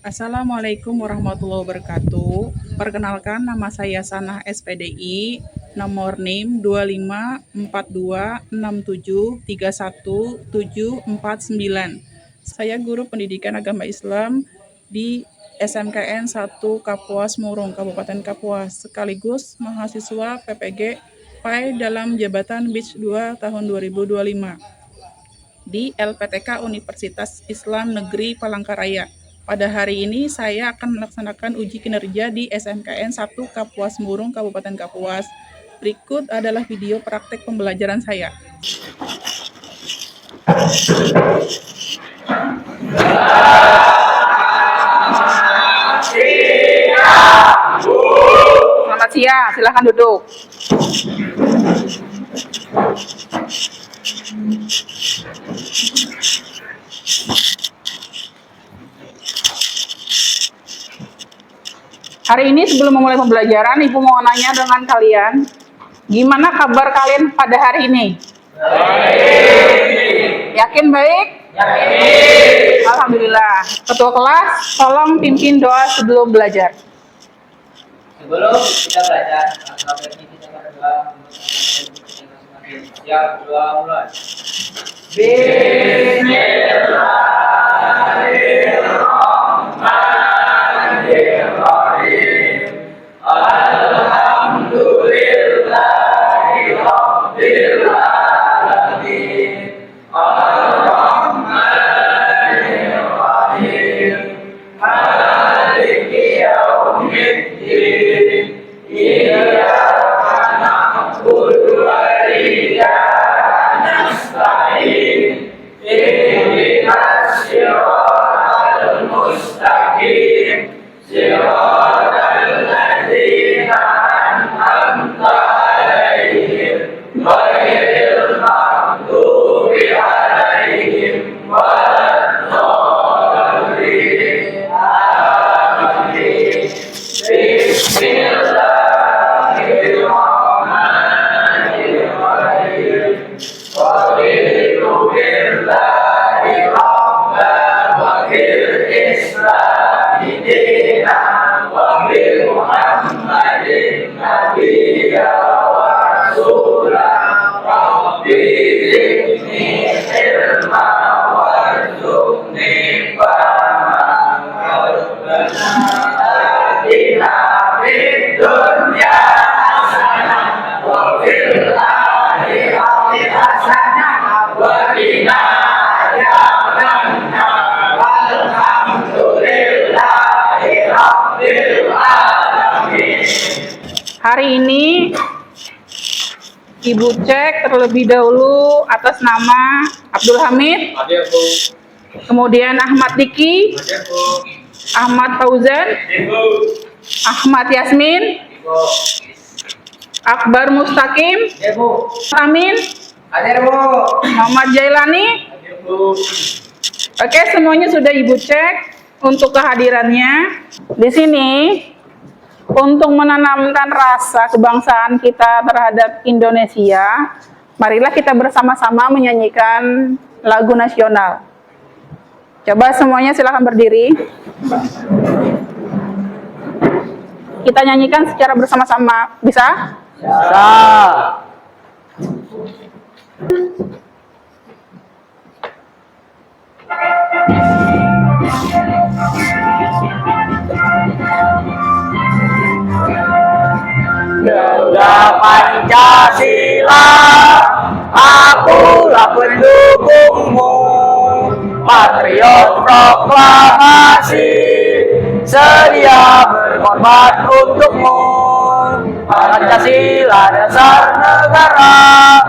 Assalamualaikum warahmatullahi wabarakatuh. Perkenalkan, nama saya Sanah SPDI, nomor NIM 2542673179. Saya guru pendidikan agama Islam di SMKN 1 Kapuas Murung, Kabupaten Kapuas, sekaligus mahasiswa PPG PAI dalam jabatan BIDS 2 tahun 2025 di LPTK Universitas Islam Negeri Palangkaraya. Pada hari ini saya akan melaksanakan uji kinerja di SMKN 1 Kapuas Murung, Kabupaten Kapuas. Berikut adalah video praktek pembelajaran saya. Selamat siang, silakan duduk. Hari ini sebelum memulai pembelajaran, Ibu mau nanya dengan kalian, gimana kabar kalian pada hari ini? Baik. Yakin baik? Yakin. Alhamdulillah. Ketua kelas, tolong pimpin doa sebelum belajar. Sebelum kita belajar, baiknya kita berdoa yang doa mulai. Bismillahirrahmanirrahim. Alhamdulillahirabbil alamin. Ar-Rahmanir-Rahim. Maliki yaumiddin. Iyyaka na'budu wa iyyaka nasta'in. Ihdinas siratal mustaqim. Siratal ladzina an'amta 'alaihim ghairil maghdubi 'alaihim waladdallin. Amin. Bismillahirrahmanirrahim. Raditu billahi rabban wa bil islami dinan wa bil Muhammadin nabiyya wa rasulah. Rabbi zidni ilma warzuqni fahman. Rabbana atina fid dunya hasanah wa fil akhirati hasanah wa qina adzabannar. Walhamdulillahi rabbil alamin. Hari ini Ibu cek terlebih dahulu atas nama Abdul Hamid, Hadir Bu. kemudian Ahmad Diki, Hadir Bu. Ahmad Fauzan, Ibu. Ahmad Yasmin, Ibu. Akbar Mustaqim, Ibu. Amin, Hadir Bu. Muhammad Jailani. Hadir Bu. Oke, semuanya sudah Ibu cek untuk kehadirannya. Di sini untuk menanamkan rasa kebangsaan kita terhadap Indonesia, marilah kita bersama-sama menyanyikan lagu nasional. Coba semuanya silakan berdiri. Kita nyanyikan secara bersama-sama. Bisa? Bisa. Negara Pancasila, akulah pendukungmu. Patriot proklamasi, sedia berkorban untukmu. Pancasila dasar negara,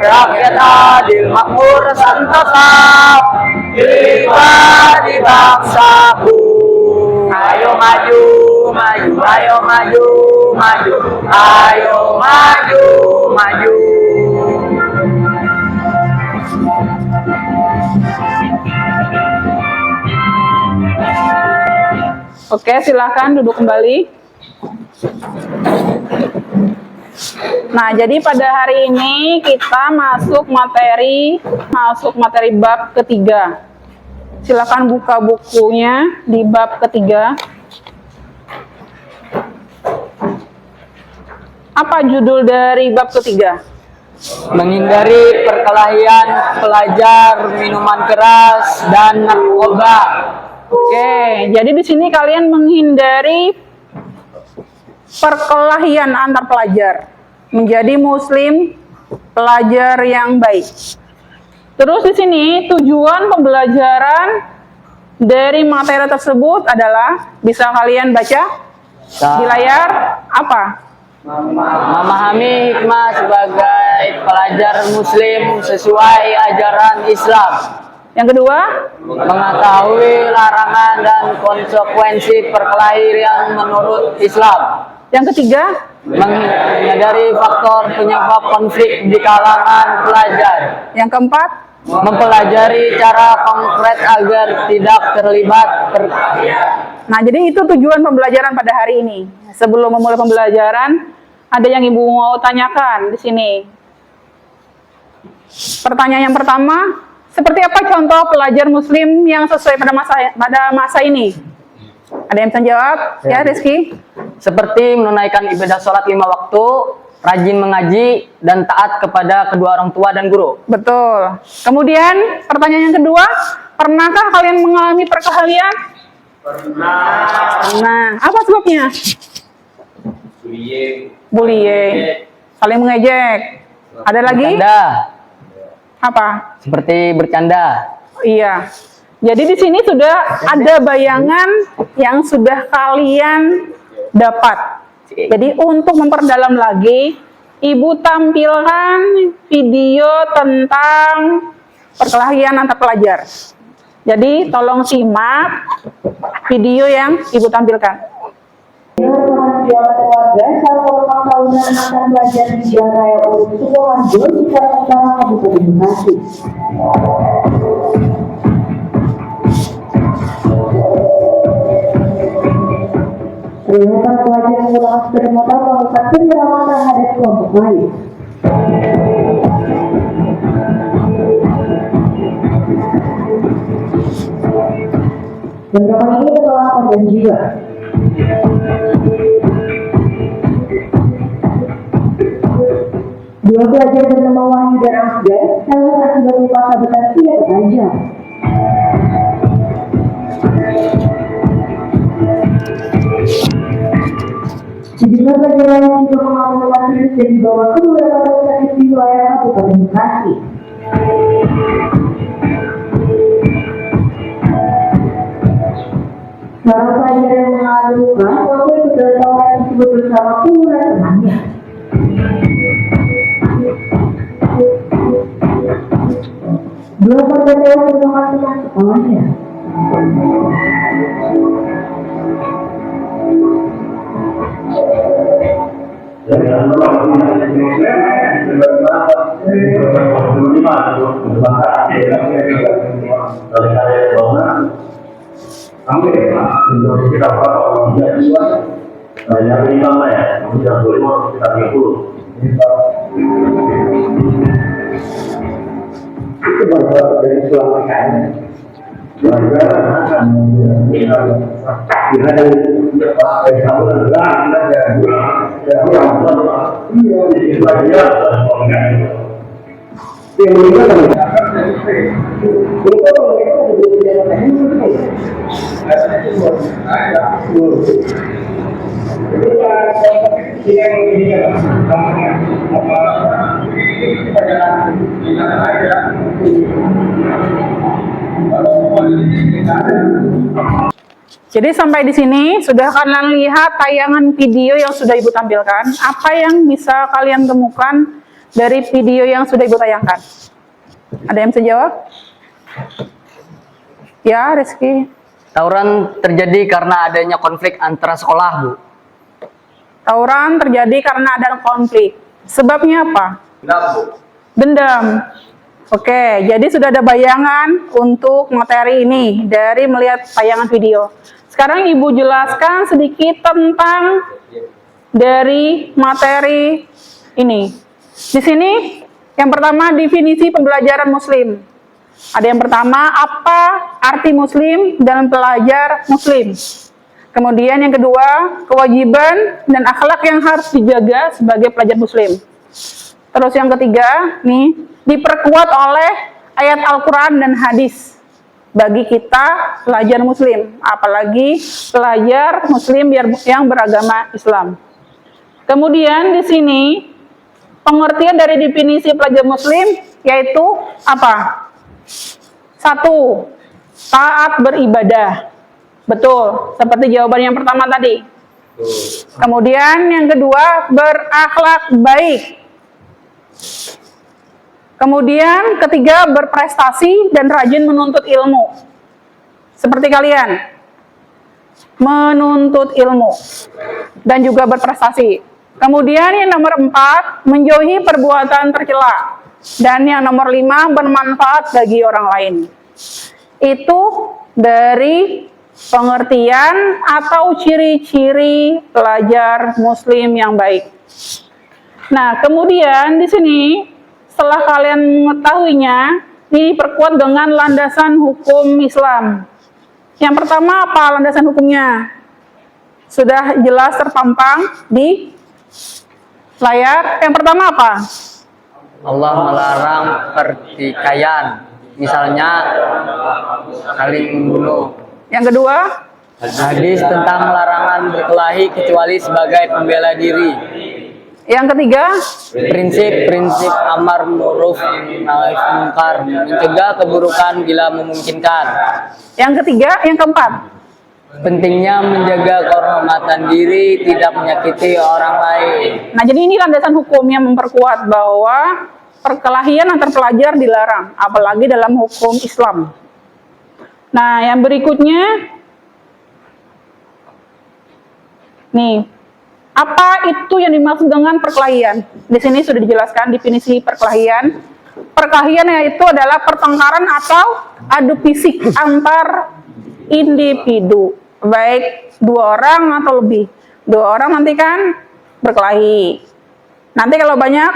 rakyat adil makmur sentosa, pribadi bangsaku. Ayo maju, maju, ayo maju, maju, ayo maju, maju. Oke, silakan duduk kembali. Nah, jadi pada hari ini kita masuk materi bab ketiga. Silakan buka bukunya di bab ketiga. Apa judul dari bab ketiga? Menghindari perkelahian pelajar, minuman keras, dan narkoba. Oke, jadi di sini kalian menghindari perkelahian antar pelajar, menjadi muslim, pelajar yang baik. Terus di sini tujuan pembelajaran dari materi tersebut adalah, bisa kalian baca di layar, apa? Memahami hikmah sebagai pelajar muslim sesuai ajaran Islam. Yang kedua, Mengetahui larangan dan konsekuensi perkelahian menurut Islam. yang ketiga, Menyadari faktor penyebab konflik di kalangan pelajar. yang keempat, Mempelajari cara konkret agar tidak terlibat nah, jadi itu tujuan pembelajaran pada hari ini. Sebelum memulai pembelajaran, ada yang Ibu mau tanyakan di sini. Pertanyaan yang pertama, seperti apa contoh pelajar muslim yang sesuai pada masa ini? Ada yang bisa jawab? Ya, Rizky? seperti menunaikan ibadah sholat 5 waktu, rajin mengaji, dan taat kepada kedua orang tua dan guru. Betul. Kemudian, pertanyaan yang kedua, pernahkah kalian mengalami perkelahian? Pernah. Apa sebabnya? Bullying. Saling mengejek. Ada lagi? Bercanda, Apa? seperti bercanda. Iya. Jadi di sini sudah ada bayangan yang sudah kalian dapat. Jadi untuk memperdalam lagi, Ibu tampilkan video tentang perkelahian antar pelajar. Jadi tolong simak video yang Ibu tampilkan. Warga saat ulang tahunan akan belajar di Jalan Raya Urut Sukoharjo di Utara Kabupaten Bekasi. Ternyata pelajar menggunakan sepeda motor melakukan penyerangan terhadap kelompok lain. Bentrokan ini menelan korban jiwa. Dua pelajar bernama Wahyu dan Afgan tewas akibat luka sabetan senjata tajam. Sejumlah pelajar lain juga mengalami luka serius dan dibawa ke beberapa rumah sakit di wilayah Kabupaten Bekasi. Seorang pelajar yang mengalami luka mengaku ikut dalam tawuran tersebut bersama puluhan temannya. Dua korban tewas merupakan teman sekolahnya. Itu baru dari suami kami. Warga Jadi sampai di sini sudah kalian lihat tayangan video yang sudah Ibu tampilkan. Apa yang bisa kalian temukan dari video yang sudah Ibu tayangkan? Ada yang bisa jawab? Ya, Rizky. Tawuran terjadi karena adanya konflik antara sekolah, Bu. Tawuran terjadi karena ada konflik. Sebabnya apa? Dendam. Oke, jadi sudah ada bayangan untuk materi ini dari melihat tayangan video. Sekarang Ibu jelaskan sedikit tentang dari materi ini. Di sini yang pertama definisi pembelajaran Muslim. Ada yang pertama, apa arti muslim dan pelajar muslim. Kemudian yang kedua, kewajiban dan akhlak yang harus dijaga sebagai pelajar muslim. Terus yang ketiga, nih, diperkuat oleh ayat Al-Quran dan hadis bagi kita pelajar muslim, apalagi pelajar muslim yang beragama Islam. Kemudian di sini pengertian dari definisi pelajar muslim yaitu apa? 1. Taat beribadah. Betul, seperti jawaban yang pertama tadi. Kemudian yang kedua, berakhlak baik. Kemudian ketiga, berprestasi dan rajin menuntut ilmu. Seperti kalian, menuntut ilmu dan juga berprestasi. Kemudian yang nomor 4, menjauhi perbuatan tercela. Dan yang nomor 5, bermanfaat bagi orang lain. Itu dari pengertian atau ciri-ciri pelajar muslim yang baik. Nah, kemudian di sini setelah kalian mengetahuinya, diperkuat dengan landasan hukum Islam. Yang pertama apa landasan hukumnya? Sudah jelas terpampang di layar. Yang pertama apa? Allah melarang pertikaian, misalnya saling membunuh. Yang kedua, Hadis tentang larangan berkelahi kecuali sebagai pembela diri. yang ketiga, Prinsip-prinsip amar ma'ruf nahi munkar, mencegah keburukan bila memungkinkan. yang ketiga, yang keempat. Pentingnya menjaga kehormatan diri, tidak menyakiti orang lain. Nah, jadi ini landasan hukum yang memperkuat bahwa perkelahian antar pelajar dilarang, apalagi dalam hukum Islam. Nah, yang berikutnya, nih, apa itu yang dimaksud dengan perkelahian? Di sini sudah dijelaskan definisi perkelahian. Perkelahian yaitu adalah pertengkaran atau adu fisik antar individu, baik 2 orang atau lebih. 2 orang nanti kan berkelahi. Nanti kalau banyak,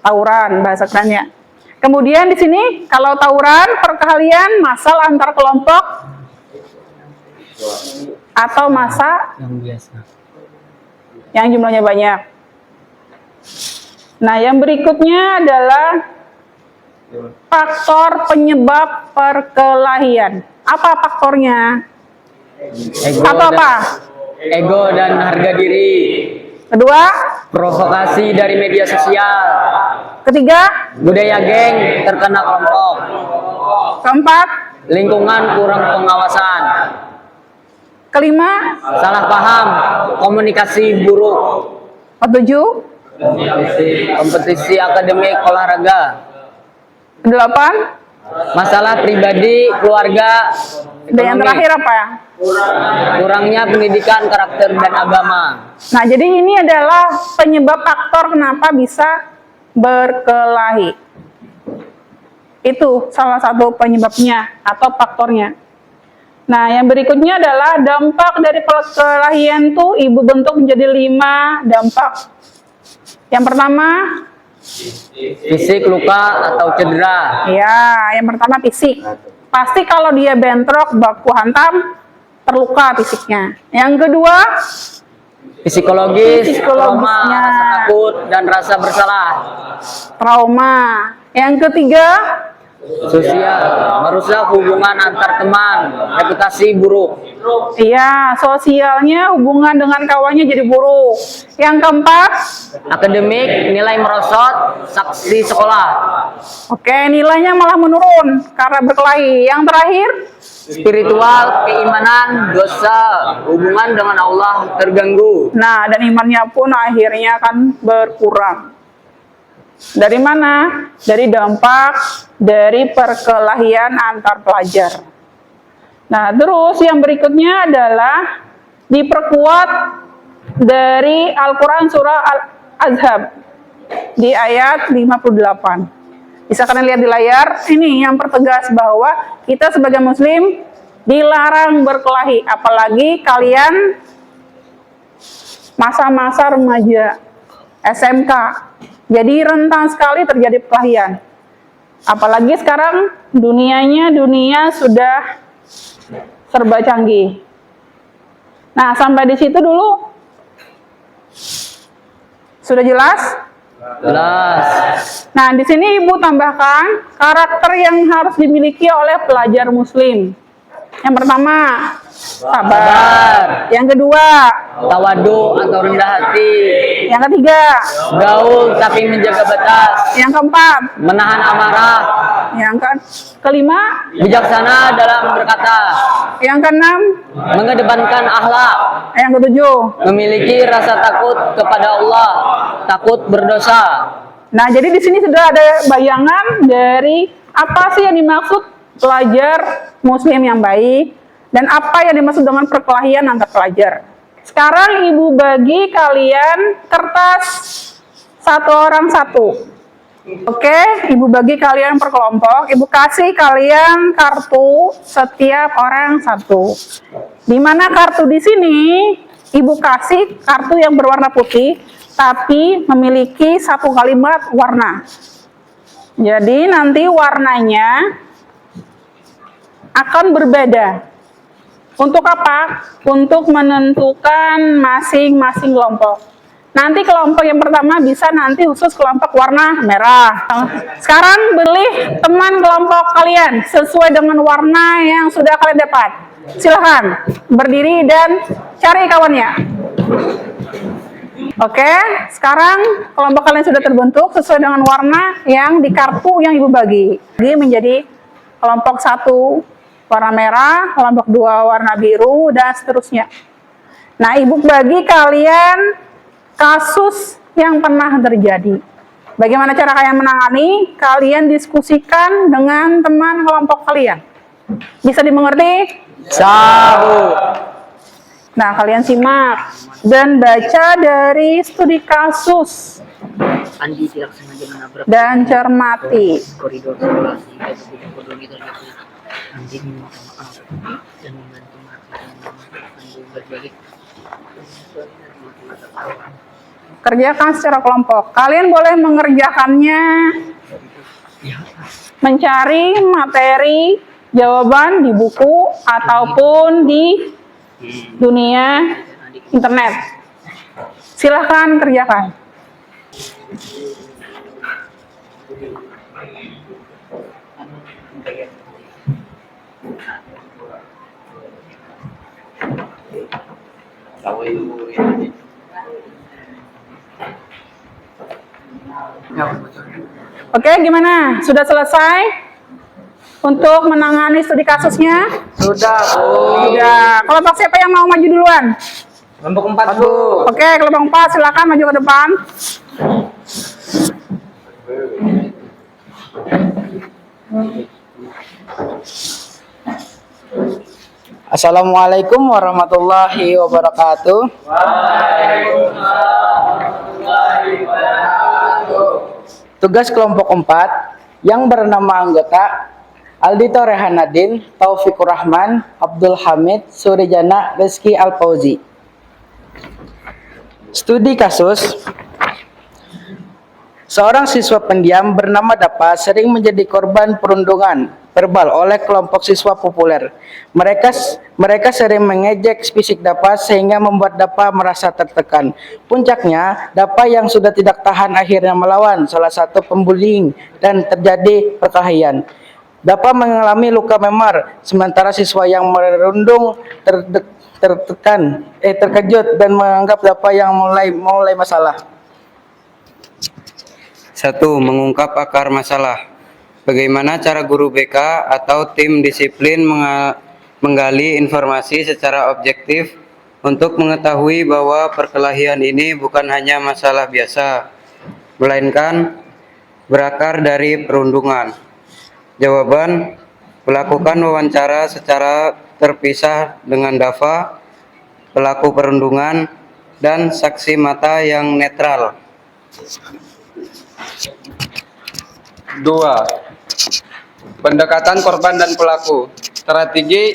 tawuran bahasa kerennya. Kemudian di sini kalau tawuran, perkelahian massal antar kelompok atau massa Yang biasa. yang jumlahnya banyak. Nah, yang berikutnya adalah faktor penyebab perkelahian. Apa faktornya? Satu apa? Ego dan harga diri. Kedua, Provokasi dari media sosial. ketiga, Budaya geng terkena kelompok. keempat, Lingkungan kurang pengawasan. kelima, Salah paham, komunikasi buruk. ketujuh, Kompetisi akademik olahraga. kedelapan, Masalah pribadi, keluarga, dan yang ekonomi. terakhir apa? Kurangnya pendidikan, karakter, dan agama. Nah, jadi ini adalah penyebab faktor kenapa bisa berkelahi. Itu salah satu penyebabnya atau faktornya. Nah, yang berikutnya adalah dampak dari perkelahian tuh ibu bentuk menjadi 5 dampak. Yang pertama, Fisik, luka, atau cedera. ya, yang pertama fisik. Pasti kalau dia bentrok, baku hantam, terluka fisiknya. Yang kedua, Psikologis, trauma, Psikologisnya. rasa takut, dan rasa bersalah. trauma. Yang ketiga, Sosial, merusak hubungan antar teman, reputasi buruk. iya, sosialnya hubungan dengan kawannya jadi buruk. Yang keempat, Akademik, nilai merosot, saksi sekolah. oke, nilainya malah menurun karena berkelahi. Yang terakhir, Spiritual, keimanan, dosa, hubungan dengan Allah terganggu. nah, dan imannya pun akhirnya akan berkurang. Dari mana? Dari dampak dari perkelahian antar pelajar. Nah, terus yang berikutnya adalah diperkuat dari Al-Quran surah Al-Ahzab di ayat 58. Bisa kalian lihat di layar, ini yang pertegas bahwa kita sebagai muslim dilarang berkelahi, apalagi kalian masa-masa remaja, SMK. Jadi rentan sekali terjadi perkelahian. Apalagi sekarang dunia sudah serba canggih. Nah, sampai di situ dulu. Sudah jelas? Jelas. Nah, di sini Ibu tambahkan karakter yang harus dimiliki oleh pelajar muslim. Yang pertama, sabar. Yang kedua, Tawadu atau rendah hati. yang ketiga, Gaul tapi menjaga batas. yang keempat, Menahan amarah. yang kelima, Bijaksana dalam berkata. yang keenam, Mengedepankan akhlak. yang ketujuh. Memiliki rasa takut kepada Allah. Takut berdosa. Nah, jadi di sini sudah ada bayangan dari apa sih yang dimaksud pelajar muslim yang baik dan apa yang dimaksud dengan perkelahian antar pelajar. Sekarang Ibu bagi kalian kertas satu orang satu. Oke, Ibu bagi kalian per kelompok. Ibu kasih kalian kartu setiap orang satu. Di mana kartu di sini Ibu kasih kartu yang berwarna putih tapi memiliki satu kalimat warna. Jadi nanti warnanya akan berbeda. Untuk apa? Untuk menentukan masing-masing kelompok. Nanti kelompok yang pertama bisa nanti khusus kelompok warna merah. Sekarang pilih teman kelompok kalian sesuai dengan warna yang sudah kalian dapat. Silahkan berdiri dan cari kawannya. Oke, sekarang kelompok kalian sudah terbentuk sesuai dengan warna yang di kartu yang Ibu bagi. Jadi menjadi kelompok satu warna merah, kelompok dua warna biru, dan seterusnya. Nah, Ibu bagi kalian kasus yang pernah terjadi. Bagaimana cara kalian menangani? Kalian diskusikan dengan teman kelompok kalian. Bisa dimengerti? Sahu. Nah, kalian simak dan baca dari studi kasus Andi tidak sengaja menabrak dan cermati. koridor sekolah sehingga tubuh Kodoni terjatuh. Andi meminta maaf dan membantu Andi berbalik. Kerjakan secara kelompok. Kalian boleh mengerjakannya mencari materi jawaban di buku ataupun di dunia internet. Silahkan kerjakan. Oke, gimana? Sudah selesai untuk menangani studi kasusnya? Sudah, Bu. Sudah. Kelompok siapa yang mau maju duluan? Kelompok 4, Bu. Oke, kelompok 4 silakan maju ke depan. Assalamualaikum warahmatullahi wabarakatuh. Tugas kelompok 4 yang bernama anggota Aldito Rehanadin, Taufikur Rahman, Abdul Hamid, Surijana, Rizky Al-Fauzi. Studi kasus. Seorang siswa pendiam bernama Dapa sering menjadi korban perundungan verbal oleh kelompok siswa populer. Mereka sering mengejek fisik Dapa sehingga membuat Dapa merasa tertekan. Puncaknya, Dapa yang sudah tidak tahan akhirnya melawan salah satu pembullying dan terjadi perkelahian. Dapa mengalami luka memar, sementara siswa yang merundung terkejut dan menganggap Dapa yang mulai masalah. 1. Mengungkap akar masalah. Bagaimana cara guru BK atau tim disiplin menggali informasi secara objektif untuk mengetahui bahwa perkelahian ini bukan hanya masalah biasa, melainkan berakar dari perundungan. Jawaban, melakukan wawancara secara terpisah dengan Dava, pelaku perundungan, dan saksi mata yang netral. 2. Pendekatan korban dan pelaku. Strategi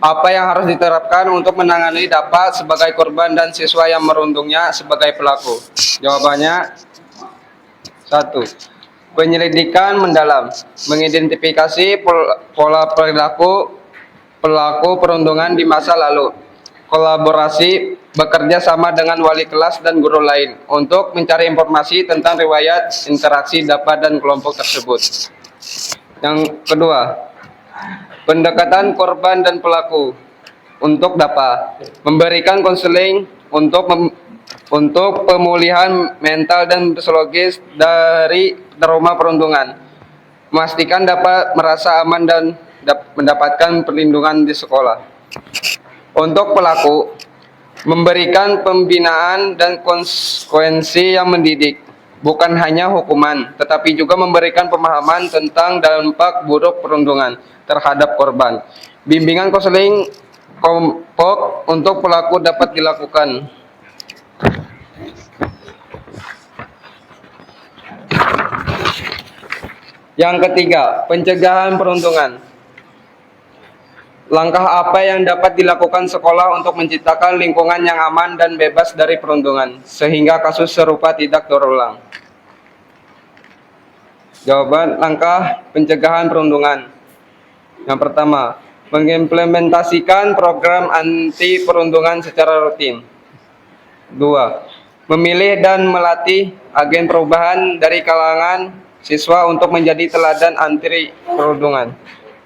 apa yang harus diterapkan untuk menangani Dapa sebagai korban dan siswa yang merundungnya sebagai pelaku? Jawabannya 1. penyelidikan mendalam, mengidentifikasi pola perilaku pelaku perundungan di masa lalu, kolaborasi bekerja sama dengan wali kelas dan guru lain untuk mencari informasi tentang riwayat interaksi DAPA dan kelompok tersebut. Yang kedua, pendekatan korban dan pelaku untuk DAPA, memberikan konseling untuk pemulihan mental dan psikologis dari trauma perundungan, memastikan dapat merasa aman dan mendapatkan perlindungan di sekolah. Untuk pelaku, memberikan pembinaan dan konsekuensi yang mendidik, bukan hanya hukuman, tetapi juga memberikan pemahaman tentang dampak buruk perundungan terhadap korban. Bimbingan konseling kelompok untuk pelaku dapat dilakukan. Yang ketiga, pencegahan perundungan. Langkah apa yang dapat dilakukan sekolah untuk menciptakan lingkungan yang aman dan bebas dari perundungan, sehingga kasus serupa tidak terulang? Jawaban, langkah pencegahan perundungan. Yang pertama, mengimplementasikan program anti perundungan secara rutin. 2. Memilih dan melatih agen perubahan dari kalangan siswa untuk menjadi teladan anti perundungan.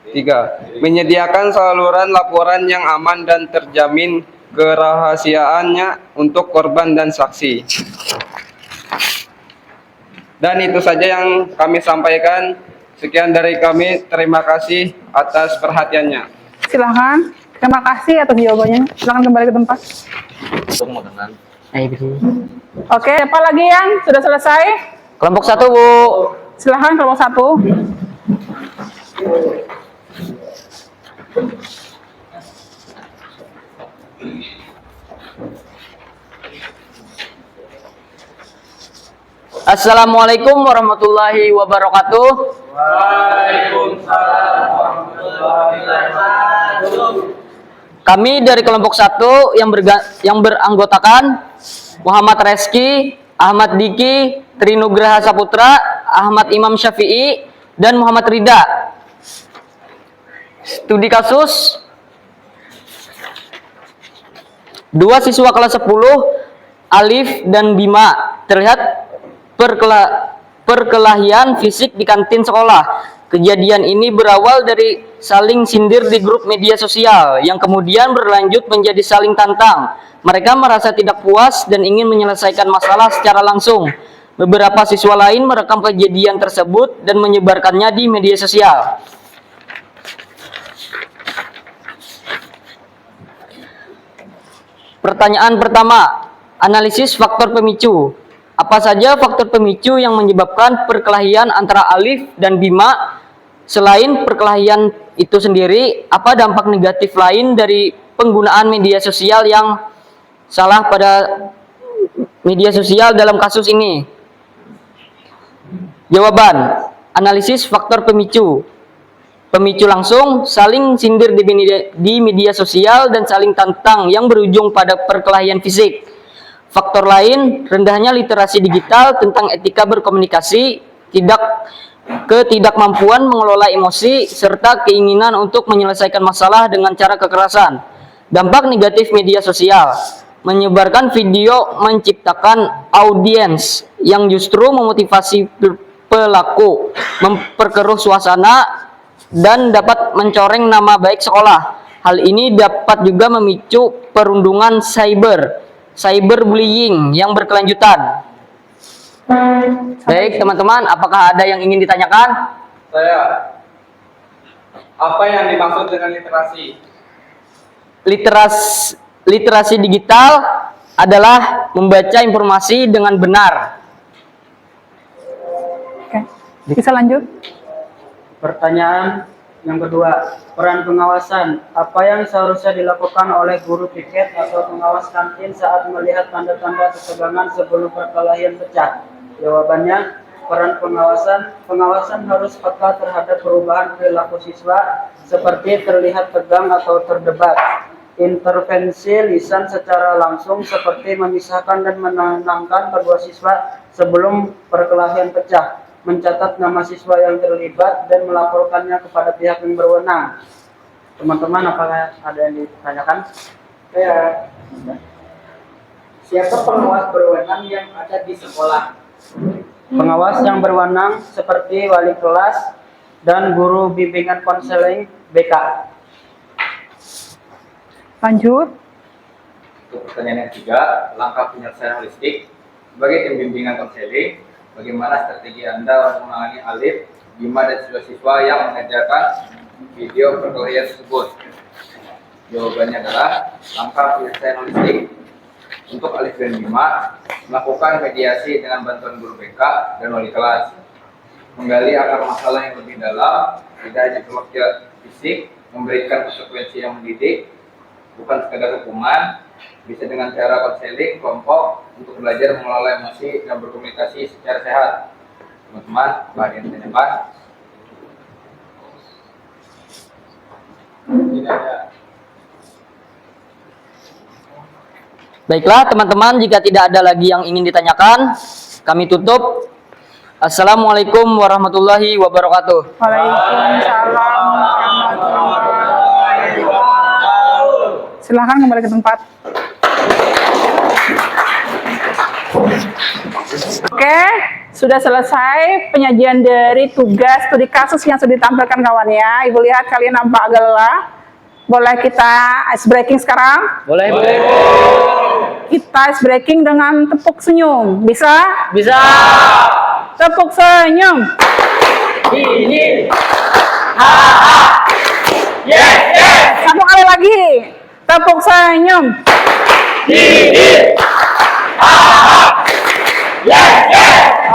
3. Menyediakan saluran laporan yang aman dan terjamin kerahasiaannya untuk korban dan saksi. Dan itu saja yang kami sampaikan. Sekian dari kami. Terima kasih atas perhatiannya. Silahkan. Terima kasih atas jawabannya. Silahkan kembali ke tempat. Oke, siapa lagi yang sudah selesai? Kelompok 1, Bu. Silahkan kelompok 1. Assalamualaikum warahmatullahi wabarakatuh. Kami dari kelompok 1 yang beranggotakan Muhammad Reski, Ahmad Diki, Trinugraha Saputra, Ahmad Imam Syafi'i, dan Muhammad Rida. Studi kasus 2 siswa kelas 10 Alif dan Bima terlihat perkelahian fisik di kantin sekolah. Kejadian ini berawal dari saling sindir di grup media sosial yang kemudian berlanjut menjadi saling tantang. Mereka merasa tidak puas dan ingin menyelesaikan masalah secara langsung. Beberapa siswa lain merekam kejadian tersebut dan menyebarkannya di media sosial. Pertanyaan pertama, analisis faktor pemicu. Apa saja faktor pemicu yang menyebabkan perkelahian antara Alif dan Bima? Selain perkelahian itu sendiri, apa dampak negatif lain dari penggunaan media sosial yang salah pada media sosial dalam kasus ini? Jawaban, analisis faktor pemicu. Pemicu langsung, saling sindir di media sosial dan saling tantang yang berujung pada perkelahian fisik. Faktor lain, rendahnya literasi digital tentang etika berkomunikasi, ketidakmampuan mengelola emosi, serta keinginan untuk menyelesaikan masalah dengan cara kekerasan. Dampak negatif media sosial, menyebarkan video menciptakan audiens yang justru memotivasi pelaku, memperkeruh suasana, dan dapat mencoreng nama baik sekolah. Hal ini dapat juga memicu perundungan cyberbullying yang berkelanjutan. Baik, teman-teman, apakah ada yang ingin ditanyakan? Apa yang dimaksud dengan literasi? Literasi digital adalah membaca informasi dengan benar. Oke, bisa lanjut. Pertanyaan yang kedua, peran pengawasan. Apa yang seharusnya dilakukan oleh guru piket atau pengawas kantin saat melihat tanda-tanda ketegangan sebelum perkelahian pecah? Jawabannya, peran pengawasan harus peka terhadap perubahan perilaku siswa seperti terlihat tegang atau terdebat. Intervensi lisan secara langsung seperti memisahkan dan menenangkan kedua siswa sebelum perkelahian pecah. mencatat nama siswa yang terlibat dan melaporkannya kepada pihak yang berwenang. Teman-teman, apakah ada yang ditanyakan? Ya. Siapa pengawas berwenang yang ada di sekolah? Pengawas yang berwenang seperti wali kelas dan guru bimbingan konseling BK. Lanjut. Untuk pertanyaan yang ketiga, langkah penyelesaian holistik sebagai tim bimbingan konseling, bagaimana strategi Anda untuk menangani Alif, Bima, dan siswa-siswa yang mengerjakan video perkelahian tersebut? Jawabannya adalah langkah penyelesaian holistik untuk Alif dan Bima melakukan mediasi dengan bantuan guru BK dan wali kelas, menggali akar masalah yang lebih dalam, tidak hanya perlakuan fisik, memberikan konsekuensi yang mendidik, bukan sekadar hukuman, bisa dengan cara konseling kelompok untuk belajar mengelola emosi dan berkomunikasi secara sehat. Teman-teman, apa yang ditanyakan? Tidak ada. Baiklah teman-teman, jika tidak ada lagi yang ingin ditanyakan, kami tutup. Assalamualaikum warahmatullahi wabarakatuh. Waalaikumsalam warahmatullahi wabarakatuh. Silahkan kembali ke tempat. Oke, sudah selesai penyajian dari tugas studi kasus yang sudah ditampilkan kawannya. Ibu lihat kalian nampak agak lelah. Boleh kita ice breaking sekarang? Boleh. Kita ice breaking dengan tepuk senyum. Bisa? Bisa. Tepuk senyum. Ini. Satu kali lagi. Tepuk senyum.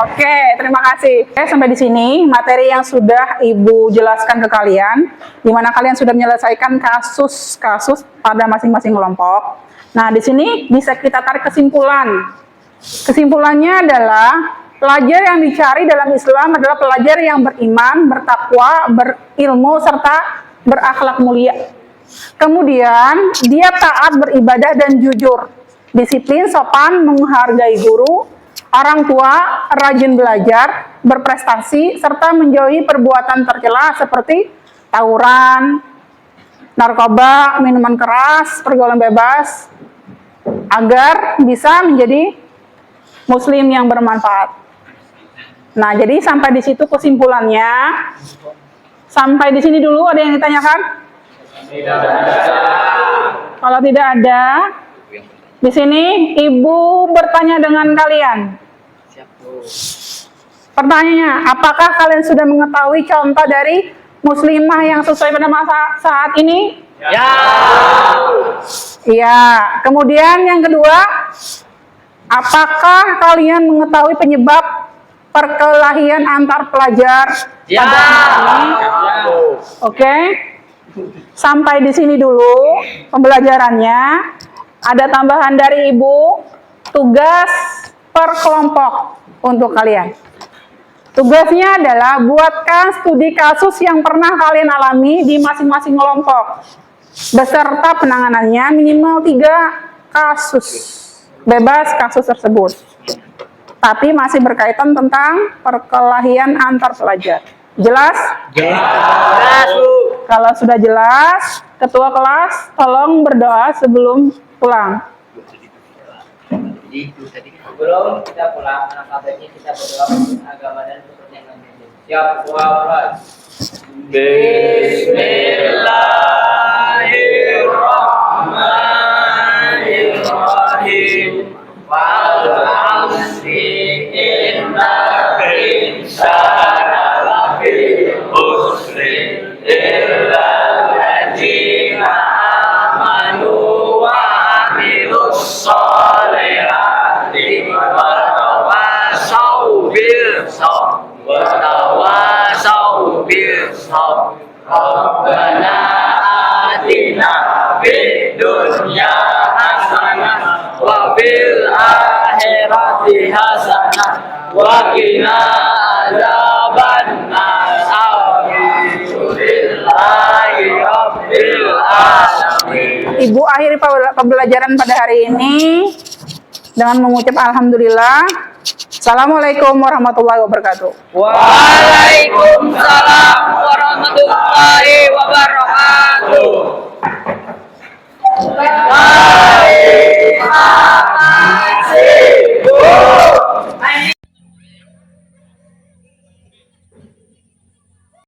Oke, terima kasih. Oke, sampai di sini materi yang sudah Ibu jelaskan ke kalian, di mana kalian sudah menyelesaikan kasus-kasus pada masing-masing kelompok. Nah, di sini bisa kita tarik kesimpulan. Kesimpulannya adalah pelajar yang dicari dalam Islam adalah pelajar yang beriman, bertakwa, berilmu, serta berakhlak mulia. Kemudian, dia taat beribadah dan jujur, disiplin, sopan, menghargai guru, orang tua, rajin belajar, berprestasi, serta menjauhi perbuatan tercela seperti tawuran, narkoba, minuman keras, pergaulan bebas, agar bisa menjadi muslim yang bermanfaat. Nah, jadi sampai di situ kesimpulannya. Sampai di sini dulu, ada yang ditanyakan? Tidak ada. Kalau tidak ada, di sini Ibu bertanya dengan kalian. Pertanyaannya, apakah kalian sudah mengetahui contoh dari muslimah yang sesuai pada masa saat ini? Ya. Iya. Kemudian yang kedua, apakah kalian mengetahui penyebab perkelahian antar pelajar pada hari ini? Oke. Sampai di sini dulu pembelajarannya. Ada tambahan dari Ibu, tugas per kelompok untuk kalian. Tugasnya adalah buatkan studi kasus yang pernah kalian alami di masing-masing kelompok, beserta penanganannya minimal 3 kasus, bebas kasus tersebut. Tapi masih berkaitan tentang perkelahian antar pelajar. Jelas? Jelas, Bu. Kalau sudah jelas, ketua kelas tolong berdoa sebelum pulang. Jadi itu tadi sebelum kita pulang, alangkah baiknya kita berdoa untuk agama dan kepercayaan kami. Siap, semua mulai. Bismillahirrahmanirrahim. Wal 'asri innal insana lafi khusrin illa alladziina amanu wa 'amilus sholihati wa tawassaw bil sabr wa tawassaw bil sabr. Rabbana atina fid dunya hasanah wa fil akhirati hasanah wa qina adzabannar. Alhamdulillahi rabbil alamin. Ibu akhiri pembelajaran pada hari ini dengan mengucap alhamdulillah. Assalamualaikum warahmatullahi wabarakatuh. Waalaikumsalam warahmatullahi wabarakatuh. Terima kasih, Bu.